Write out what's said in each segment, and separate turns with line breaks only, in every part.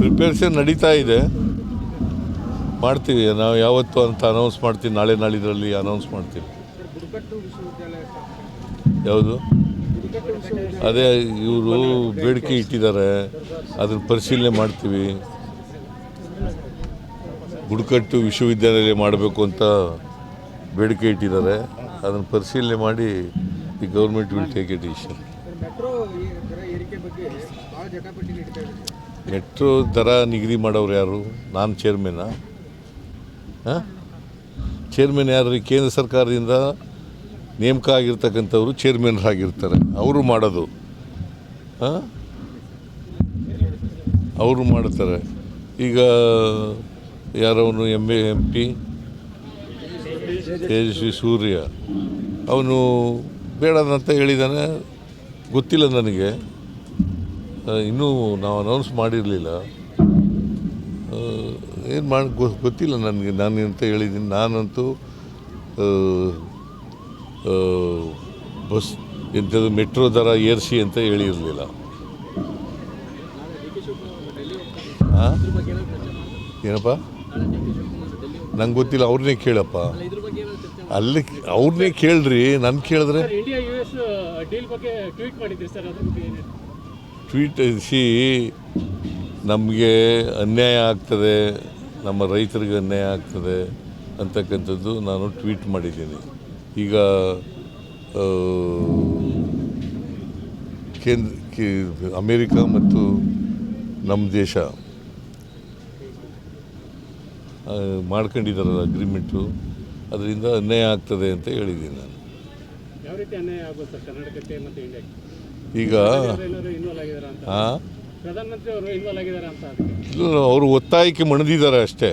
Preparation ನಡೀತಾ ಇದೆ, ಮಾಡ್ತೀವಿ ನಾವು ಯಾವತ್ತು ಅಂತ ಅನೌನ್ಸ್ ಮಾಡ್ತೀವಿ. ನಾಳೆ ನಾಳಿದ್ರಲ್ಲಿ ಅನೌನ್ಸ್ ಮಾಡ್ತೀವಿ. ಯಾವುದು ಅದೇ ಇವರು ಬೇಡಿಕೆ ಇಟ್ಟಿದ್ದಾರೆ, ಅದನ್ನು ಪರಿಶೀಲನೆ ಮಾಡ್ತೀವಿ. ಬುಡಕಟ್ಟು ವಿಶ್ವವಿದ್ಯಾಲಯ ಮಾಡಬೇಕು ಅಂತ ಬೇಡಿಕೆ ಇಟ್ಟಿದ್ದಾರೆ, ಅದನ್ನು ಪರಿಶೀಲನೆ ಮಾಡಿ the government will take A decision. Metro ದರ ನಿಗದಿ ಮಾಡೋರು ಯಾರು? ನಾನು ಚೇರ್ಮನ್ನ. ಚೇರ್ಮನ್ ಯಾರು? ಕೇಂದ್ರ ಸರ್ಕಾರದಿಂದ ನೇಮಕ ಆಗಿರ್ತಕ್ಕಂಥವ್ರು ಚೇರ್ಮನ್ರಾಗಿರ್ತಾರೆ, ಅವರು ಮಾಡೋದು. ಅವರು ಮಾಡ್ತಾರೆ. ಈಗ ಯಾರವನು MP ತೇಜಸ್ವಿ ಸೂರ್ಯ ಅವನು ಬೇಡದಂತ ಹೇಳಿದ್ದಾನೆ, ಗೊತ್ತಿಲ್ಲ ನನಗೆ, ಇನ್ನೂ ನಾವು ಅನೌನ್ಸ್ ಮಾಡಿರಲಿಲ್ಲ. ಏನು ಮಾಡಿ ಗೊತ್ತಿಲ್ಲ ನನಗೆ, ನಾನು ಅಂತ ಹೇಳಿದ್ದೀನಿ. ನಾನಂತೂ ಬಸ್ ಎಂಥದ್ದು ಮೆಟ್ರೋ ದರ ಏರಿಸಿ ಅಂತ ಹೇಳಿರಲಿಲ್ಲ. ಏನಪ್ಪ ನಂಗೆ ಗೊತ್ತಿಲ್ಲ, ಅವ್ರನ್ನೇ ಕೇಳಪ್ಪ. ಅಲ್ಲಿ ಅವ್ರನ್ನೇ ಕೇಳ್ರಿ, ನನ್ನ ಕೇಳಿದ್ರೆ ಟ್ವೀಟ್ ನಮಗೆ ಅನ್ಯಾಯ ಆಗ್ತದೆ, ನಮ್ಮ ರೈತರಿಗೆ ಅನ್ಯಾಯ ಆಗ್ತದೆ ಅಂತಕ್ಕಂಥದ್ದು ನಾನು ಟ್ವೀಟ್ ಮಾಡಿದ್ದೀನಿ. ಈಗ ಅಮೇರಿಕ ಮತ್ತು ನಮ್ಮ ದೇಶ ಮಾಡ್ಕೊಂಡಿದ್ದಾರಲ್ಲ ಅಗ್ರಿಮೆಂಟು, ಅದರಿಂದ ಅನ್ಯಾಯ ಆಗ್ತದೆ ಅಂತ ಹೇಳಿದ್ದೀನಿ ನಾನು. ಈಗ ಅವರು ಒತ್ತಾಯಕ್ಕೆ ಮಣಿದಿದ್ದಾರೆ ಅಷ್ಟೇ,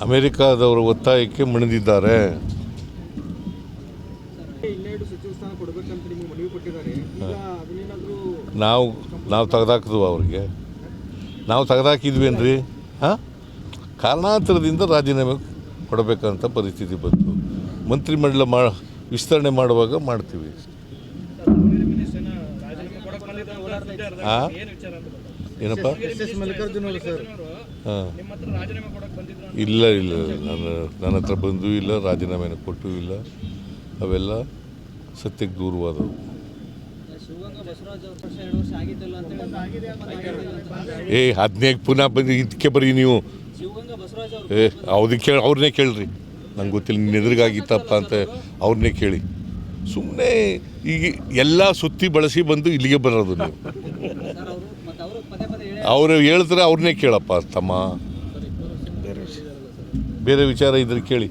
ಅಮೇರಿಕಾದವರು ಒತ್ತಾಯಕ್ಕೆ ಮಣಿದಿದ್ದಾರೆ. ನಾವು ತೆಗೆದಾಕಿದ್ವು ಅವ್ರಿಗೆ, ನಾವು ತೆಗೆದಾಕಿದ್ವೇನ್ರಿ? ಕಾರಣಾಂತರದಿಂದ ರಾಜೀನಾಮೆ ಕೊಡಬೇಕಂತ ಪರಿಸ್ಥಿತಿ ಬಂತು. ಮಂತ್ರಿಮಂಡಲ ವಿಸ್ತರಣೆ ಮಾಡುವಾಗ ಮಾಡ್ತೀವಿ. ಏನಪ್ಪ? ಇಲ್ಲ ನನ್ನ ಹತ್ರ ಬಂದೂ ಇಲ್ಲ, ರಾಜೀನಾಮೆನ ಕೊಟ್ಟೂ ಇಲ್ಲ. ಅವೆಲ್ಲ ಸತ್ಯಕ್ಕೆ ದೂರವಾದವು. ಅದನ್ನೇ ಪುನಃ ಬಂದು ಇದಕ್ಕೆ ಬರೀ ನೀವು ಅದಕ್ಕೆ ಅವ್ರನ್ನೇ ಕೇಳ್ರಿ, ನಂಗೆ ಗೊತ್ತಿಲ್ಲ, ನಿನ್ನ ಎದುರಿಗಾಗಿತ್ತಪ್ಪ ಅಂತ ಅವ್ರನ್ನೇ ಕೇಳಿ. ಸುಮ್ಮನೆ ಈಗ ಎಲ್ಲ ಸುತ್ತಿ ಬಳಸಿ ಬಂದು ಇಲ್ಲಿಗೆ ಬರೋದು ನೀವು. ಅವರು ಹೇಳಿದ್ರೆ ಅವ್ರನ್ನೇ ಕೇಳಪ್ಪ ತಮ್ಮ. ಬೇರೆ ವಿಚಾರ ಇದ್ರೆ ಕೇಳಿ.